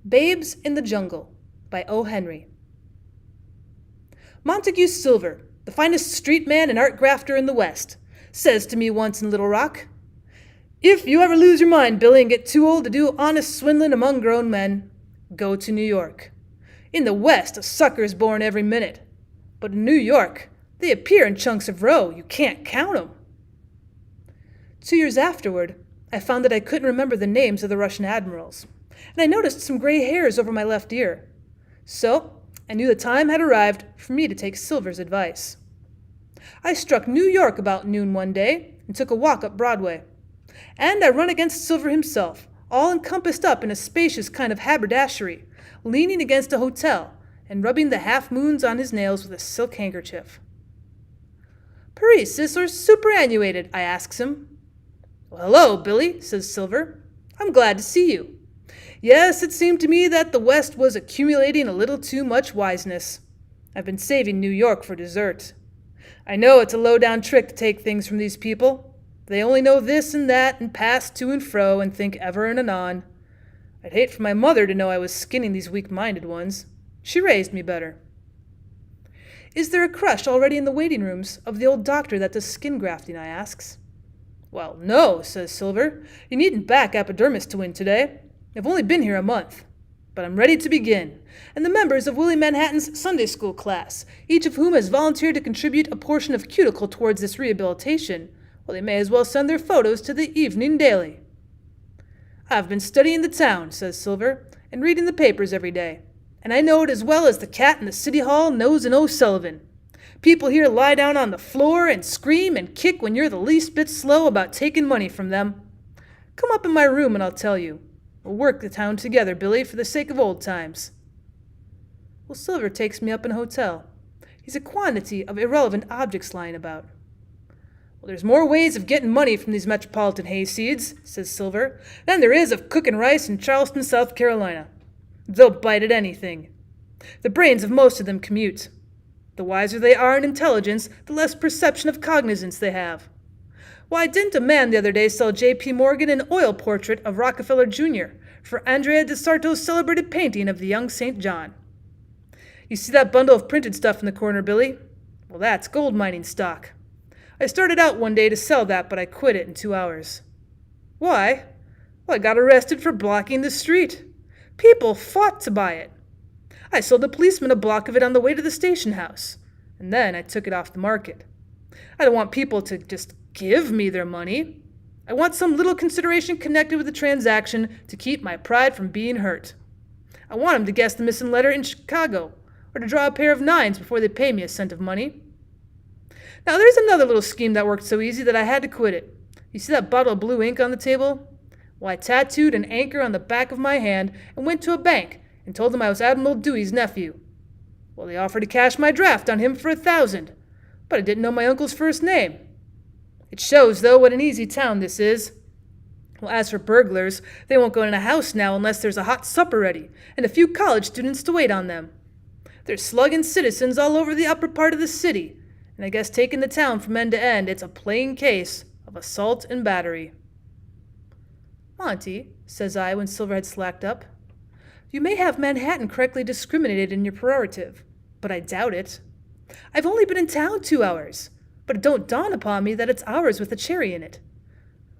Babes in the Jungle by O. Henry. Montague Silver, the finest street man and art grafter in the West, says to me once in Little Rock, "If you ever lose your mind, Billy, and get too old to do honest swindling among grown men, go to New York. In the West, a sucker is born every minute. But in New York, they appear in chunks of roe. You can't count 'em." 2 years afterward, I found that I couldn't remember the names of the Russian admirals, and I noticed some gray hairs over my left ear. So I knew the time had arrived for me to take Silver's advice. I struck New York about noon one day and took a walk up Broadway. And I run against Silver himself, all encompassed up in a spacious kind of haberdashery, leaning against a hotel and rubbing the half-moons on his nails with a silk handkerchief. "Paresis or superannuated?" I asks him. "Well, hello, Billy," says Silver. "I'm glad to see you. Yes, it seemed to me that the West was accumulating a little too much wiseness. I've been saving New York for dessert. I know it's a low-down trick to take things from these people. They only know this and that and pass to and fro and think ever and anon. I'd hate for my mother to know I was skinning these weak-minded ones. She raised me better." "Is there a crush already in the waiting rooms of the old doctor that does skin grafting?" I asks. "Well, no," says Silver. "You needn't back epidermis to win today. I've only been here a month. But I'm ready to begin, and the members of Willie Manhattan's Sunday school class, each of whom has volunteered to contribute a portion of cuticle towards this rehabilitation, well, they may as well send their photos to the Evening Daily." "I've been studying the town," says Silver, "and reading the papers every day, and I know it as well as the cat in the city hall knows an O'Sullivan. People here lie down on the floor and scream and kick when you're the least bit slow about taking money from them. Come up in my room and I'll tell you. We'll work the town together, Billy, for the sake of old times." Well, Silver takes me up in a hotel. He's a quantity of irrelevant objects lying about. "Well, there's more ways of getting money from these metropolitan hayseeds," says Silver, "than there is of cooking rice in Charleston, South Carolina. They'll bite at anything. The brains of most of them commute. The wiser they are in intelligence, the less perception of cognizance they have. Why, didn't a man the other day sell J.P. Morgan an oil portrait of Rockefeller Jr. for Andrea de Sarto's celebrated painting of the young St. John? You see that bundle of printed stuff in the corner, Billy? Well, that's gold mining stock. I started out one day to sell that, but I quit it in 2 hours. Why? Well, I got arrested for blocking the street. People fought to buy it. I sold a policeman a block of it on the way to the station house, and then I took it off the market. I don't want people to just give me their money. I want some little consideration connected with the transaction to keep my pride from being hurt. I want them to guess the missing letter in Chicago, or to draw a pair of 9s before they pay me a cent of money. Now, there's another little scheme that worked so easy that I had to quit it. You see that bottle of blue ink on the table? Well, I tattooed an anchor on the back of my hand and went to a bank and told them I was Admiral Dewey's nephew. Well, they offered to cash my draft on him for 1,000, but I didn't know my uncle's first name. It shows, though, what an easy town this is. Well, as for burglars, they won't go in a house now unless there's a hot supper ready and a few college students to wait on them. They're slugging citizens all over the upper part of the city, and I guess taking the town from end to end, it's a plain case of assault and battery." "Monty," says I when Silver had slacked up, "you may have Manhattan correctly discriminated in your perorative, but I doubt it. I've only been in town 2 hours, but it don't dawn upon me that it's ours with a cherry in it.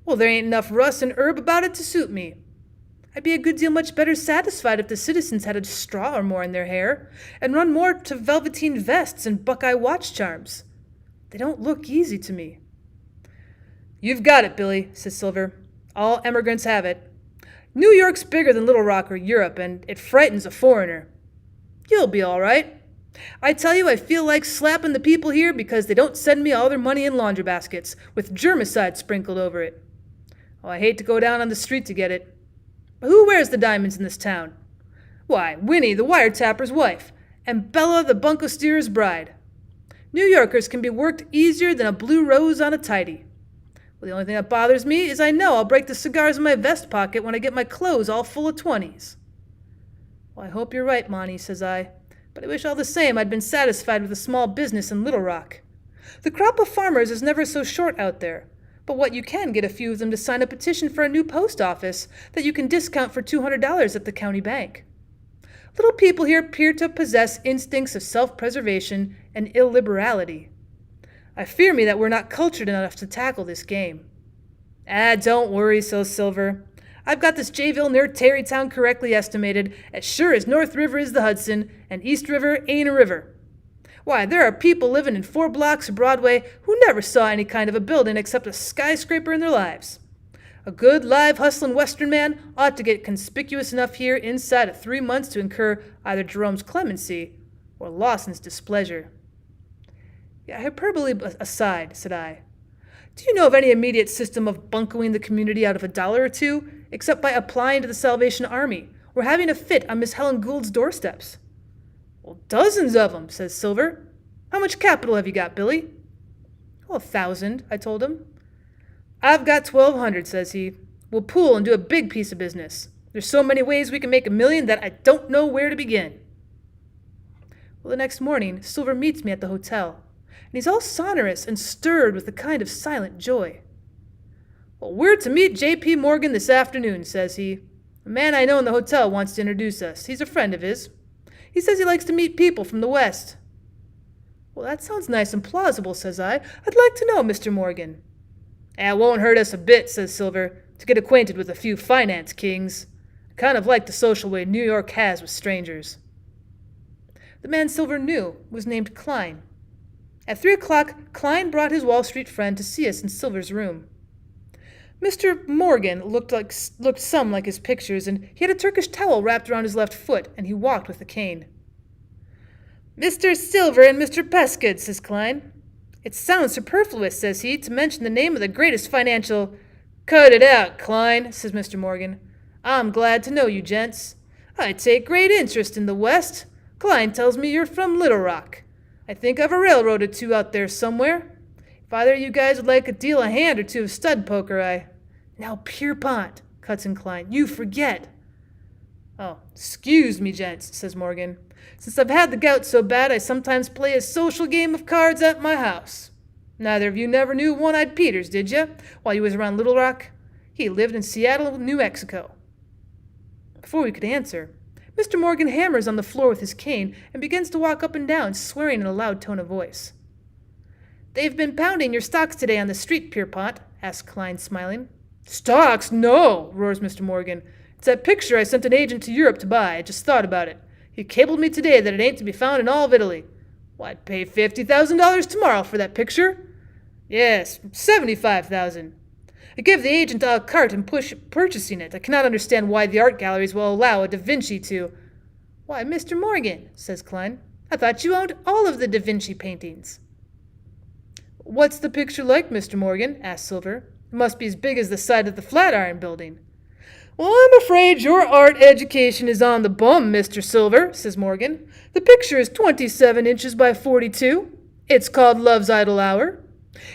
Well, there ain't enough rust and herb about it to suit me. I'd be a good deal much better satisfied if the citizens had a straw or more in their hair, and run more to velveteen vests and buckeye watch charms. They don't look easy to me." "You've got it, Billy," says Silver. "All emigrants have it. New York's bigger than Little Rock or Europe, and it frightens a foreigner. You'll be all right. I tell you, I feel like slapping the people here because they don't send me all their money in laundry baskets with germicide sprinkled over it. Oh, I hate to go down on the street to get it. But who wears the diamonds in this town? Why, Winnie, the wiretapper's wife, and Bella, the bunco steerer's bride. New Yorkers can be worked easier than a blue rose on a tidy. Well, the only thing that bothers me is I know I'll break the cigars in my vest pocket when I get my clothes all full of 20s. "Well, I hope you're right, Monty," says I. "But I wish all the same I'd been satisfied with a small business in Little Rock. The crop of farmers is never so short out there, but what you can get a few of them to sign a petition for a new post office that you can discount for $200 at the county bank. Little people here appear to possess instincts of self-preservation and illiberality. I fear me that we're not cultured enough to tackle this game. Don't worry, says Silver. I've got this Jayville near Tarrytown correctly estimated, as sure as North River is the Hudson, and East River ain't a river. Why, there are people living in 4 blocks of Broadway who never saw any kind of a building except a skyscraper in their lives. A good, live, hustling Western man ought to get conspicuous enough here inside of 3 months to incur either Jerome's clemency or Lawson's displeasure. Hyperbole aside, said I, do you know of any immediate system of buncoing the community out of $1 or $2, except by applying to the Salvation Army or having a fit on Miss Helen Gould's doorsteps? Well, dozens of them, says Silver. How much capital have you got, Billy? 1,000, I told him. I've got 1,200, says he. We'll pool and do a big piece of business. There's so many ways we can make $1 million that I don't know where to begin. Well, the next morning, Silver meets me at the hotel, and he's all sonorous and stirred with a kind of silent joy. Well, we're to meet J.P. Morgan this afternoon, says he. A man I know in the hotel wants to introduce us. He's a friend of his. He says he likes to meet people from the West. Well, that sounds nice and plausible, says I. I'd like to know Mr. Morgan. It won't hurt us a bit, says Silver, to get acquainted with a few finance kings. I kind of like the social way New York has with strangers. The man Silver knew was named Klein. At 3 o'clock, Klein brought his Wall Street friend to see us in Silver's room. Mr. Morgan looked some like his pictures, and he had a Turkish towel wrapped around his left foot, and he walked with a cane. Mr. Silver and Mr. Pescud, says Klein. It sounds superfluous, says he, to mention the name of the greatest financial... Cut it out, Klein, says Mr. Morgan. I'm glad to know you gents. I take great interest in the West. Klein tells me you're from Little Rock. I think I've a railroad or two out there somewhere. If either of you guys would like a deal a hand or two of stud poker, Now, Pierpont, cuts in Klein, you forget. Oh, excuse me, gents, says Morgan. Since I've had the gout so bad, I sometimes play a social game of cards at my house. Neither of you never knew One-Eyed Peters, did you, while you was around Little Rock? He lived in Seattle, New Mexico. Before we could answer, Mr. Morgan hammers on the floor with his cane and begins to walk up and down, swearing in a loud tone of voice. They've been pounding your stocks today on the street, Pierpont, asks Klein, smiling. Stocks? No, roars Mr. Morgan. It's that picture I sent an agent to Europe to buy. I just thought about it. He cabled me today that it ain't to be found in all of Italy. Well, I'd pay $50,000 tomorrow for that picture. Yes, $75,000. I gave the agent a carte in purchasing it. I cannot understand why the art galleries will allow a Da Vinci to... Why, Mr. Morgan, says Klein, I thought you owned all of the Da Vinci paintings. What's the picture like, Mr. Morgan? Asked Silver. It must be as big as the side of the Flatiron Building. Well, I'm afraid your art education is on the bum, Mr. Silver, says Morgan. The picture is 27 inches by 42. It's called Love's Idle Hour.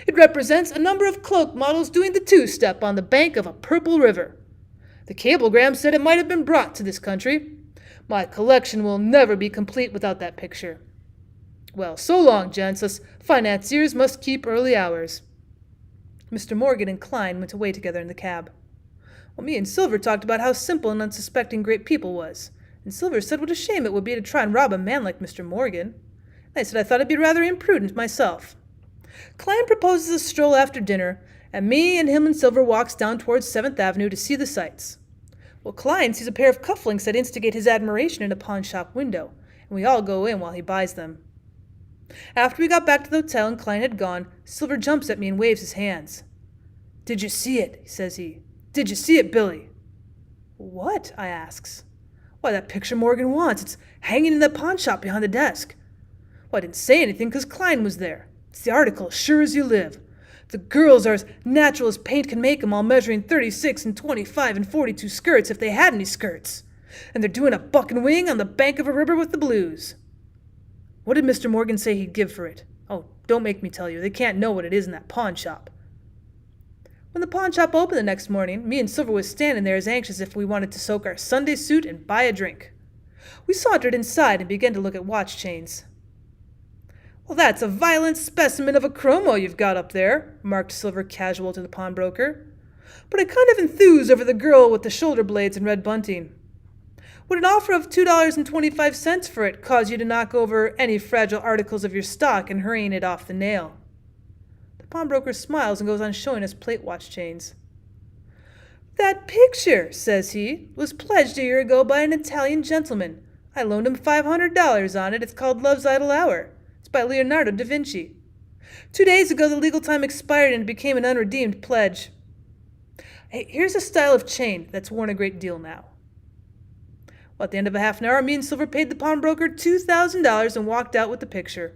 It represents a number of cloak models doing the two-step on the bank of a purple river. The cablegram said it might have been brought to this country. My collection will never be complete without that picture. Well, so long, gents. Us financiers must keep early hours. Mr. Morgan and Klein went away together in the cab. Well, me and Silver talked about how simple and unsuspecting great people was, and Silver said what a shame it would be to try and rob a man like Mr. Morgan. I said I thought it'd be rather imprudent myself. Klein proposes a stroll after dinner, and me and him and Silver walks down towards 7th Avenue to see the sights. Well, Klein sees a pair of cufflinks that instigate his admiration in a pawn shop window, and we all go in while he buys them. After we got back to the hotel and Klein had gone, Silver jumps at me and waves his hands. Did you see it? Says he. Did you see it, Billy? What? I asks. Why, that picture Morgan wants. It's hanging in the pawn shop behind the desk. Well, I didn't say anything because Klein was there. It's the article, sure as you live. The girls are as natural as paint can make 'em, all measuring 36 and 25 and 42 skirts if they had any skirts. And they're doing a buck and wing on the bank of a river with the blues. What did Mr. Morgan say he'd give for it? Oh, don't make me tell you. They can't know what it is in that pawn shop. When the pawn shop opened the next morning, me and Silver was standing there as anxious as if we wanted to soak our Sunday suit and buy a drink. We sauntered inside and began to look at watch chains. Well, that's a violent specimen of a chromo you've got up there, remarked Silver casual to the pawnbroker. But I kind of enthuse over the girl with the shoulder blades and red bunting. Would an offer of $2.25 for it cause you to knock over any fragile articles of your stock and hurrying it off the nail? The pawnbroker smiles and goes on showing us plate watch chains. That picture, says he, was pledged a year ago by an Italian gentleman. I loaned him $500 on it. It's called Love's Idle Hour. It's by Leonardo da Vinci. 2 days ago, the legal time expired and it became an unredeemed pledge. Hey, here's a style of chain that's worn a great deal now. Well, at the end of a half an hour, me and Silver paid the pawnbroker $2,000 and walked out with the picture.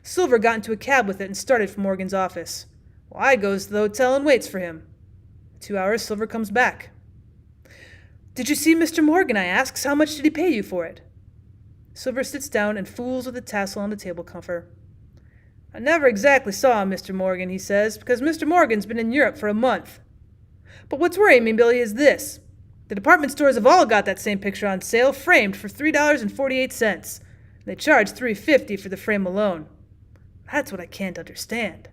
Silver got into a cab with it and started for Morgan's office. Well, I goes to the hotel and waits for him. 2 hours, Silver comes back. Did you see Mr. Morgan? I asks. How much did he pay you for it? Silver sits down and fools with the tassel on the table cover. I never exactly saw Mr. Morgan, he says, because Mr. Morgan's been in Europe for a month. But what's worrying me, Billy, is this. The department stores have all got that same picture on sale, framed for $3.48. They charge $3.50 for the frame alone. That's what I can't understand.